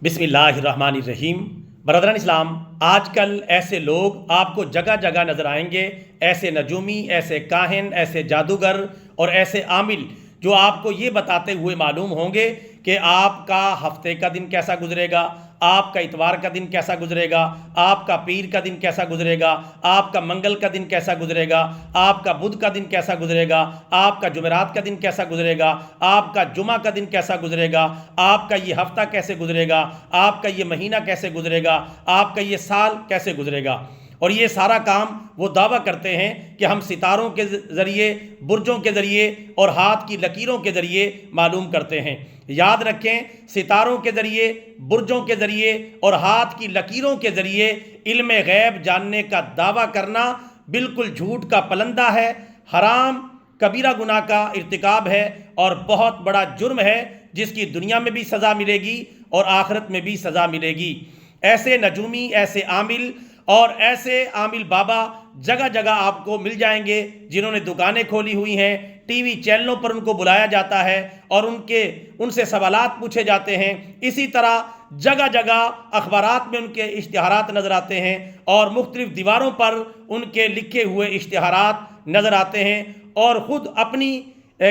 بسم اللہ الرحمن الرحیم۔ برادران اسلام، آج کل ایسے لوگ آپ کو جگہ جگہ نظر آئیں گے، ایسے نجومی، ایسے کاہن، ایسے جادوگر اور ایسے عامل جو آپ کو یہ بتاتے ہوئے معلوم ہوں گے کہ آپ کا ہفتے کا دن کیسا گزرے گا، آپ کا اتوار کا دن کیسا گزرے گا، آپ کا پیر کا دن کیسا گزرے گا، آپ کا منگل کا دن کیسا گزرے گا، آپ کا بدھ کا دن کیسا گزرے گا، آپ کا جمعرات کا دن کیسا گزرے گا، آپ کا جمعہ کا دن کیسا گزرے گا، آپ کا یہ ہفتہ کیسے گزرے گا، آپ کا یہ مہینہ کیسے گزرے گا، آپ کا یہ سال کیسے گزرے گا۔ اور یہ سارا کام وہ دعویٰ کرتے ہیں کہ ہم ستاروں کے ذریعے، برجوں کے ذریعے اور ہاتھ کی لکیروں کے ذریعے معلوم کرتے ہیں۔ یاد رکھیں، ستاروں کے ذریعے، برجوں کے ذریعے اور ہاتھ کی لکیروں کے ذریعے علم غیب جاننے کا دعویٰ کرنا بالکل جھوٹ کا پلندہ ہے، حرام کبیرہ گناہ کا ارتکاب ہے اور بہت بڑا جرم ہے، جس کی دنیا میں بھی سزا ملے گی اور آخرت میں بھی سزا ملے گی۔ ایسے نجومی، ایسے عامل اور ایسے عامل بابا جگہ جگہ آپ کو مل جائیں گے، جنہوں نے دکانیں کھولی ہوئی ہیں، ٹی وی چینلوں پر ان کو بلایا جاتا ہے اور ان سے سوالات پوچھے جاتے ہیں۔ اسی طرح جگہ جگہ اخبارات میں ان کے اشتہارات نظر آتے ہیں اور مختلف دیواروں پر ان کے لکھے ہوئے اشتہارات نظر آتے ہیں، اور خود اپنی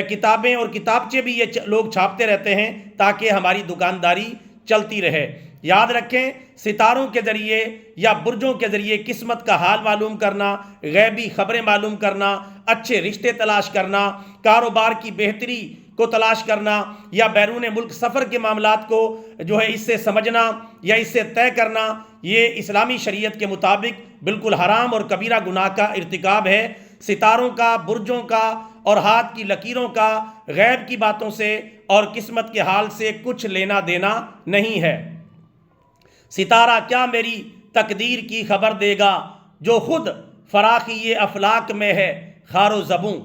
کتابیں اور کتابچے بھی یہ لوگ چھاپتے رہتے ہیں تاکہ ہماری دکانداری چلتی رہے۔ یاد رکھیں، ستاروں کے ذریعے یا برجوں کے ذریعے قسمت کا حال معلوم کرنا، غیبی خبریں معلوم کرنا، اچھے رشتے تلاش کرنا، کاروبار کی بہتری کو تلاش کرنا یا بیرون ملک سفر کے معاملات کو اس سے سمجھنا یا اس سے طے کرنا، یہ اسلامی شریعت کے مطابق بالکل حرام اور کبیرہ گناہ کا ارتکاب ہے۔ ستاروں کا، برجوں کا اور ہاتھ کی لکیروں کا غیب کی باتوں سے اور قسمت کے حال سے کچھ لینا دینا نہیں ہے۔ ستارہ کیا میری تقدیر کی خبر دے گا، جو خود فراخی افلاک میں ہے خار و زبوں۔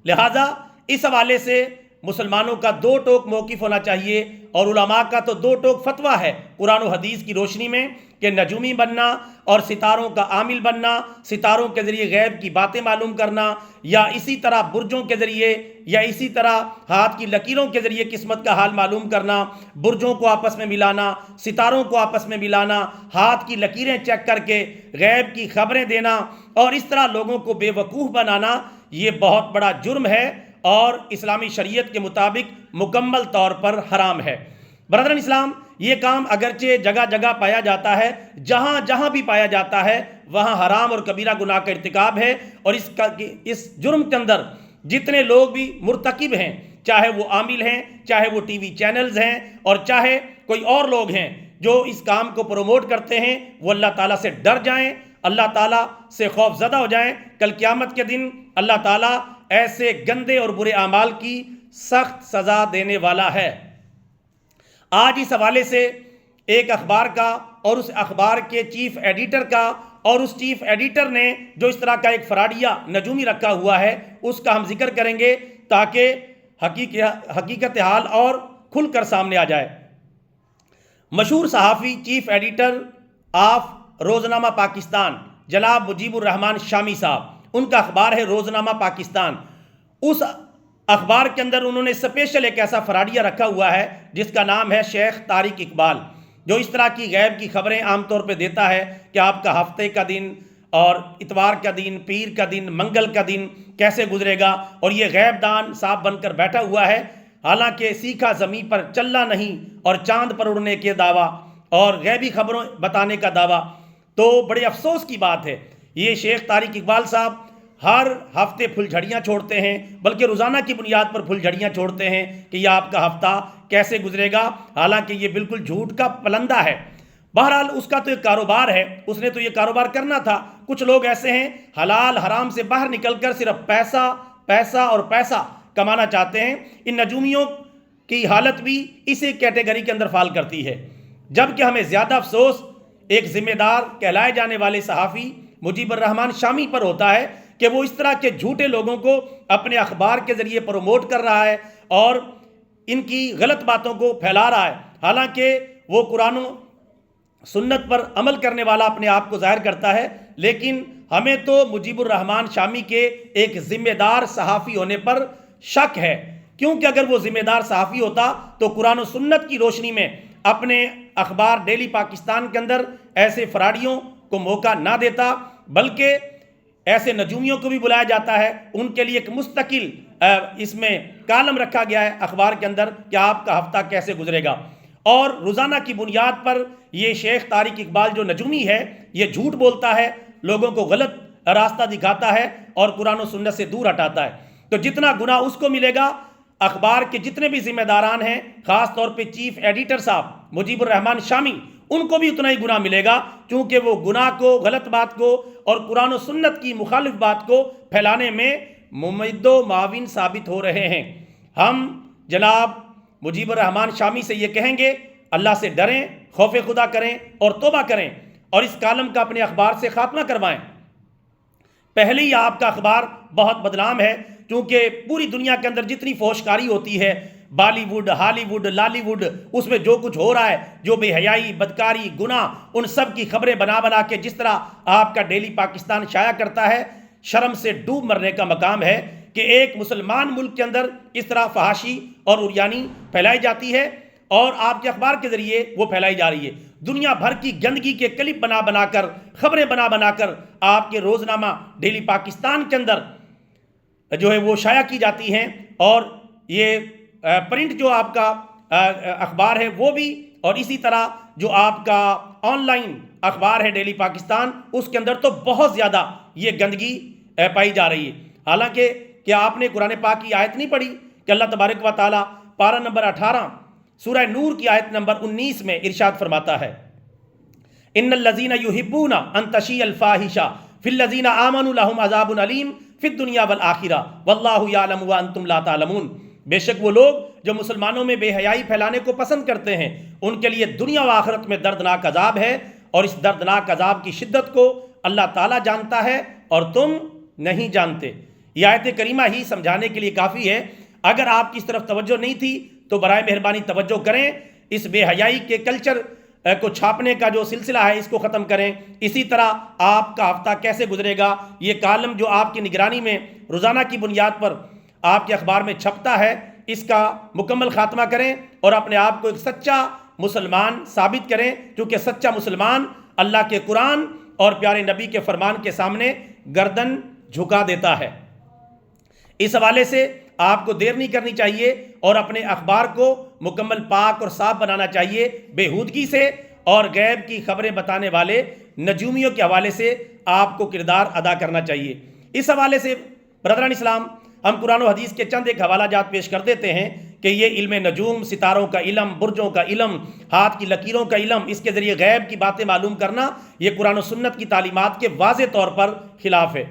لہذا اس حوالے سے مسلمانوں کا دو ٹوک موقف ہونا چاہیے، اور علماء کا تو دو ٹوک فتویٰ ہے قرآن و حدیث کی روشنی میں کہ نجومی بننا اور ستاروں کا عامل بننا، ستاروں کے ذریعے غیب کی باتیں معلوم کرنا، یا اسی طرح برجوں کے ذریعے یا اسی طرح ہاتھ کی لکیروں کے ذریعے قسمت کا حال معلوم کرنا، برجوں کو آپس میں ملانا، ستاروں کو آپس میں ملانا، ہاتھ کی لکیریں چیک کر کے غیب کی خبریں دینا اور اس طرح لوگوں کو بے وقوف بنانا، یہ بہت بڑا جرم ہے اور اسلامی شریعت کے مطابق مکمل طور پر حرام ہے۔ برادران اسلام، یہ کام اگرچہ جگہ جگہ پایا جاتا ہے، جہاں جہاں بھی پایا جاتا ہے وہاں حرام اور کبیرہ گناہ کا ارتکاب ہے، اور اس جرم کے اندر جتنے لوگ بھی مرتکب ہیں، چاہے وہ عامل ہیں، چاہے وہ ٹی وی چینلز ہیں اور چاہے کوئی اور لوگ ہیں جو اس کام کو پروموٹ کرتے ہیں، وہ اللہ تعالیٰ سے ڈر جائیں، اللہ تعالیٰ سے خوف زدہ ہو جائیں۔ کل قیامت کے دن اللہ تعالیٰ ایسے گندے اور برے اعمال کی سخت سزا دینے والا ہے۔ آج اس حوالے سے ایک اخبار کا اور اس اخبار کے چیف ایڈیٹر کا، اور اس چیف ایڈیٹر نے جو اس طرح کا ایک فراڈیہ نجومی رکھا ہوا ہے، اس کا ہم ذکر کریں گے تاکہ حقیقت حال اور کھل کر سامنے آ جائے۔ مشہور صحافی، چیف ایڈیٹر آف روزنامہ پاکستان جناب مجیب الرحمان شامی صاحب، ان کا اخبار ہے روزنامہ پاکستان۔ اس اخبار کے اندر انہوں نے اسپیشل ایک ایسا فراڈیہ رکھا ہوا ہے جس کا نام ہے شیخ طارق اقبال، جو اس طرح کی غیب کی خبریں عام طور پہ دیتا ہے کہ آپ کا ہفتے کا دن اور اتوار کا دن، پیر کا دن، منگل کا دن کیسے گزرے گا، اور یہ غیب دان صاحب بن کر بیٹھا ہوا ہے، حالانکہ سیکھا زمین پر چلنا نہیں اور چاند پر اڑنے کے دعویٰ اور غیبی خبروں بتانے کا دعویٰ۔ تو بڑے افسوس کی بات ہے، یہ شیخ طارق اقبال صاحب ہر ہفتے پھل جھڑیاں چھوڑتے ہیں، بلکہ روزانہ کی بنیاد پر پھل جھڑیاں چھوڑتے ہیں کہ یہ آپ کا ہفتہ کیسے گزرے گا، حالانکہ یہ بالکل جھوٹ کا پلندہ ہے۔ بہرحال اس کا تو ایک کاروبار ہے، اس نے تو یہ کاروبار کرنا تھا۔ کچھ لوگ ایسے ہیں حلال حرام سے باہر نکل کر صرف پیسہ پیسہ اور پیسہ کمانا چاہتے ہیں۔ ان نجومیوں کی حالت بھی اسی کیٹیگری کے اندر فال کرتی ہے، جبکہ ہمیں زیادہ افسوس ایک ذمہ دار کہلائے جانے والے صحافی مجیب الرحمان شامی پر ہوتا ہے کہ وہ اس طرح کے جھوٹے لوگوں کو اپنے اخبار کے ذریعے پروموٹ کر رہا ہے اور ان کی غلط باتوں کو پھیلا رہا ہے، حالانکہ وہ قرآن و سنت پر عمل کرنے والا اپنے آپ کو ظاہر کرتا ہے۔ لیکن ہمیں تو مجیب الرحمان شامی کے ایک ذمہ دار صحافی ہونے پر شک ہے، کیونکہ اگر وہ ذمہ دار صحافی ہوتا تو قرآن و سنت کی روشنی میں اپنے اخبار ڈیلی پاکستان کے اندر ایسے فراڈیوں کو موقع نہ دیتا، بلکہ ایسے نجومیوں کو بھی بلایا جاتا ہے، ان کے لیے ایک مستقل اس میں کالم رکھا گیا ہے اخبار کے اندر کہ آپ کا ہفتہ کیسے گزرے گا، اور روزانہ کی بنیاد پر یہ شیخ طارق اقبال جو نجومی ہے یہ جھوٹ بولتا ہے، لوگوں کو غلط راستہ دکھاتا ہے اور قرآن و سنت سے دور ہٹاتا ہے۔ تو جتنا گناہ اس کو ملے گا، اخبار کے جتنے بھی ذمہ داران ہیں، خاص طور پہ چیف ایڈیٹر صاحب مجیب الرحمان شامی، ان کو بھی اتنا ہی گناہ ملے گا، کیونکہ وہ گناہ کو، غلط بات کو اور قرآن و سنت کی مخالف بات کو پھیلانے میں ممد و معاون ثابت ہو رہے ہیں۔ ہم جناب مجیب الرحمان شامی سے یہ کہیں گے، اللہ سے ڈریں، خوف خدا کریں اور توبہ کریں، اور اس کالم کا اپنے اخبار سے خاتمہ کروائیں۔ پہلے ہی آپ کا اخبار بہت بدنام ہے، کیونکہ پوری دنیا کے اندر جتنی فحشکاری ہوتی ہے، بالی ووڈ، ہالی ووڈ، لالی ووڈ، اس میں جو کچھ ہو رہا ہے، جو بے حیائی، بدکاری، گناہ، ان سب کی خبریں بنا بنا کے جس طرح آپ کا ڈیلی پاکستان شائع کرتا ہے، شرم سے ڈوب مرنے کا مقام ہے کہ ایک مسلمان ملک کے اندر اس طرح فحاشی اور عریانی پھیلائی جاتی ہے، اور آپ کے اخبار کے ذریعے وہ پھیلائی جا رہی ہے۔ دنیا بھر کی گندگی کے کلپ بنا بنا کر، خبریں بنا بنا کر آپ کے روزنامہ ڈیلی پاکستان کے اندر جو ہے وہ شائع کی جاتی ہیں، اور یہ پرنٹ جو آپ کا اخبار ہے وہ بھی، اور اسی طرح جو آپ کا آن لائن اخبار ہے ڈیلی پاکستان، اس کے اندر تو بہت زیادہ یہ گندگی پائی جا رہی ہے۔ حالانکہ کیا آپ نے قرآن پاک کی آیت نہیں پڑھی کہ اللہ تبارک و تعالیٰ پارہ نمبر 18 سورہ نور کی آیت نمبر 19 میں ارشاد فرماتا ہے، ان الذین یحبون ان تشیع الفاحشۃ فی الذین آمنوا لہم عذاب علیم فی الدنیا والآخرہ واللہ یعلم وانتم لا تعلمون۔ بے شک وہ لوگ جو مسلمانوں میں بے حیائی پھیلانے کو پسند کرتے ہیں، ان کے لیے دنیا و آخرت میں دردناک عذاب ہے، اور اس دردناک عذاب کی شدت کو اللہ تعالیٰ جانتا ہے اور تم نہیں جانتے۔ یہ آیت کریمہ ہی سمجھانے کے لیے کافی ہے۔ اگر آپ کی اس طرف توجہ نہیں تھی تو برائے مہربانی توجہ کریں، اس بے حیائی کے کلچر کو چھاپنے کا جو سلسلہ ہے اس کو ختم کریں۔ اسی طرح آپ کا ہفتہ کیسے گزرے گا، یہ کالم جو آپ کی نگرانی میں روزانہ کی بنیاد پر آپ کے اخبار میں چھپتا ہے، اس کا مکمل خاتمہ کریں اور اپنے آپ کو ایک سچا مسلمان ثابت کریں، کیونکہ سچا مسلمان اللہ کے قرآن اور پیارے نبی کے فرمان کے سامنے گردن جھکا دیتا ہے۔ اس حوالے سے آپ کو دیر نہیں کرنی چاہیے اور اپنے اخبار کو مکمل پاک اور صاف بنانا چاہیے، بےہودگی سے اور غیب کی خبریں بتانے والے نجومیوں کے حوالے سے آپ کو کردار ادا کرنا چاہیے۔ اس حوالے سے برادران اسلام، ہم قرآن و حدیث کے چند ایک حوالہ جات پیش کر دیتے ہیں کہ یہ علم نجوم، ستاروں کا علم، برجوں کا علم، ہاتھ کی لکیروں کا علم، اس کے ذریعے غیب کی باتیں معلوم کرنا، یہ قرآن و سنت کی تعلیمات کے واضح طور پر خلاف ہے۔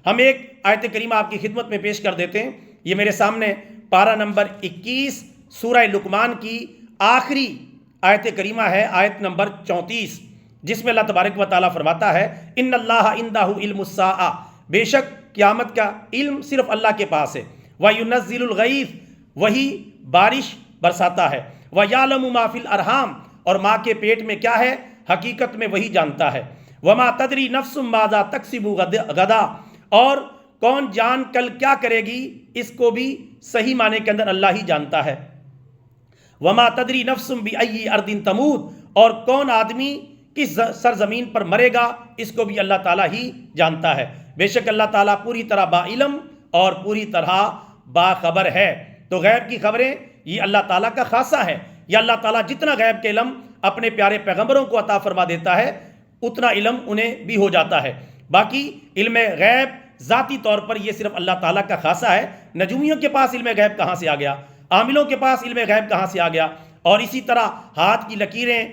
ہم ایک آیت کریمہ آپ کی خدمت میں پیش کر دیتے ہیں۔ یہ میرے سامنے پارہ نمبر 21 سورہ لقمان کی آخری آیت کریمہ ہے، آیت نمبر 34، جس میں اللہ تبارک و تعالیٰ فرماتا ہے، ان اللہ عندہ علم الساعہ، بے شک قیامت کا علم صرف اللہ کے پاس ہے، وَيُنَزِّلُ الْغَيْثَ، وہی بارش برساتا ہے، وَيَعْلَمُ مَا فِي الْأَرْحَامِ، اور ماں کے پیٹ میں کیا ہے حقیقت میں وہی جانتا ہے، وَمَا تَدْرِي نَفْسٌ مَاذَا تَكْسِبُ غَدًا، اور کون جان کل کیا کرے گی اس کو بھی صحیح معنی کے اندر اللہ ہی جانتا ہے، وَمَا تَدْرِي نَفْسٌ بِأَيِّ أَرْضٍ تَمُوتُ، اور کون آدمی کس سرزمین پر مرے گا اس کو بھی اللہ تعالیٰ ہی جانتا ہے۔ بے شک اللہ تعالیٰ پوری طرح با علم اور پوری طرح باخبر ہے۔ تو غیب کی خبریں یہ اللہ تعالیٰ کا خاصہ ہے، یا اللہ تعالیٰ جتنا غیب کے علم اپنے پیارے پیغمبروں کو عطا فرما دیتا ہے اتنا علم انہیں بھی ہو جاتا ہے۔ باقی علم غیب ذاتی طور پر یہ صرف اللہ تعالیٰ کا خاصہ ہے۔ نجومیوں کے پاس علم غیب کہاں سے آ گیا، عاملوں کے پاس علم غیب کہاں سے آ گیا، اور اسی طرح ہاتھ کی لکیریں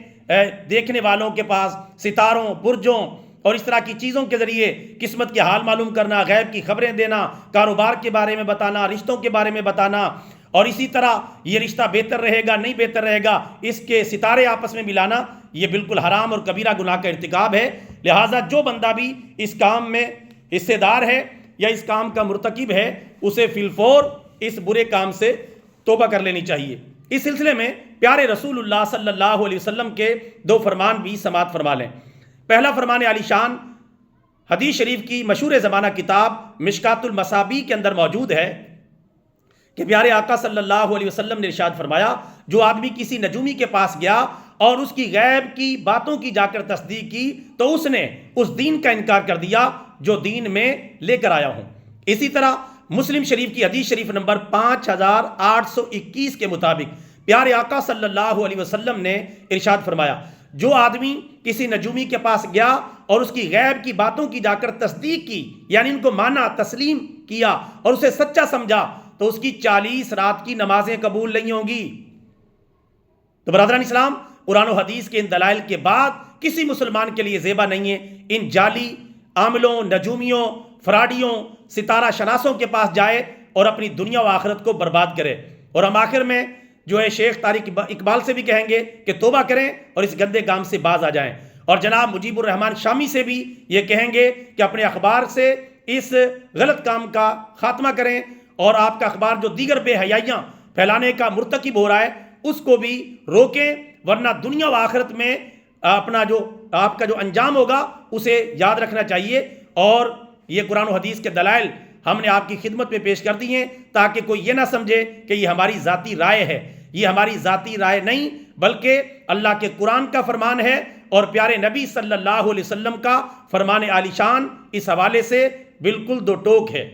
دیکھنے والوں کے پاس ستاروں، برجوں اور اس طرح کی چیزوں کے ذریعے قسمت کے حال معلوم کرنا، غیب کی خبریں دینا، کاروبار کے بارے میں بتانا، رشتوں کے بارے میں بتانا، اور اسی طرح یہ رشتہ بہتر رہے گا نہیں بہتر رہے گا اس کے ستارے آپس میں ملانا، یہ بالکل حرام اور کبیرہ گناہ کا ارتکاب ہے۔ لہٰذا جو بندہ بھی اس کام میں حصے دار ہے یا اس کام کا مرتکب ہے، اسے فی الفور اس برے کام سے توبہ کر لینی چاہیے۔ اس سلسلے میں پیارے رسول اللہ صلی اللہ علیہ وسلم کے دو فرمان بھی سماعت فرما لیں۔ پہلا فرمان عالی شان حدیث شریف کی مشہور زمانہ کتاب مشکات المصابیح کے اندر موجود ہے کہ پیارے آقا صلی اللہ علیہ وسلم نے ارشاد فرمایا، جو آدمی کسی نجومی کے پاس گیا اور اس کی غیب کی باتوں کی جا کر تصدیق کی تو اس نے اس دین کا انکار کر دیا جو دین میں لے کر آیا ہوں۔ اسی طرح مسلم شریف کی حدیث شریف نمبر 5821 کے مطابق پیارے آقا صلی اللہ علیہ وسلم نے ارشاد فرمایا، جو آدمی کسی نجومی کے پاس گیا اور اس کی غیب کی باتوں کی جا کر تصدیق کی، یعنی ان کو مانا، تسلیم کیا اور اسے سچا سمجھا، تو اس کی 40 رات کی نمازیں قبول نہیں ہوں گی۔ تو برادران اسلام، قرآن و حدیث کے ان دلائل کے بعد کسی مسلمان کے لیے زیبا نہیں ہے ان جعلی عاملوں، نجومیوں، فراڈیوں، ستارہ شناسوں کے پاس جائے اور اپنی دنیا و آخرت کو برباد کرے۔ اور ہم آخر میں جو ہے شیخ طارق اقبال سے بھی کہیں گے کہ توبہ کریں اور اس گندے کام سے باز آ جائیں، اور جناب مجیب الرحمان شامی سے بھی یہ کہیں گے کہ اپنے اخبار سے اس غلط کام کا خاتمہ کریں، اور آپ کا اخبار جو دیگر بے حیائیاں پھیلانے کا مرتکب ہو رہا ہے اس کو بھی روکیں، ورنہ دنیا و آخرت میں اپنا جو آپ کا جو انجام ہوگا اسے یاد رکھنا چاہیے۔ اور یہ قرآن و حدیث کے دلائل ہم نے آپ کی خدمت میں پیش کر دی ہیں تاکہ کوئی یہ نہ سمجھے کہ یہ ہماری ذاتی رائے ہے۔ یہ ہماری ذاتی رائے نہیں بلکہ اللہ کے قرآن کا فرمان ہے اور پیارے نبی صلی اللہ علیہ وسلم کا فرمان عالی شان اس حوالے سے بالکل دو ٹوک ہے۔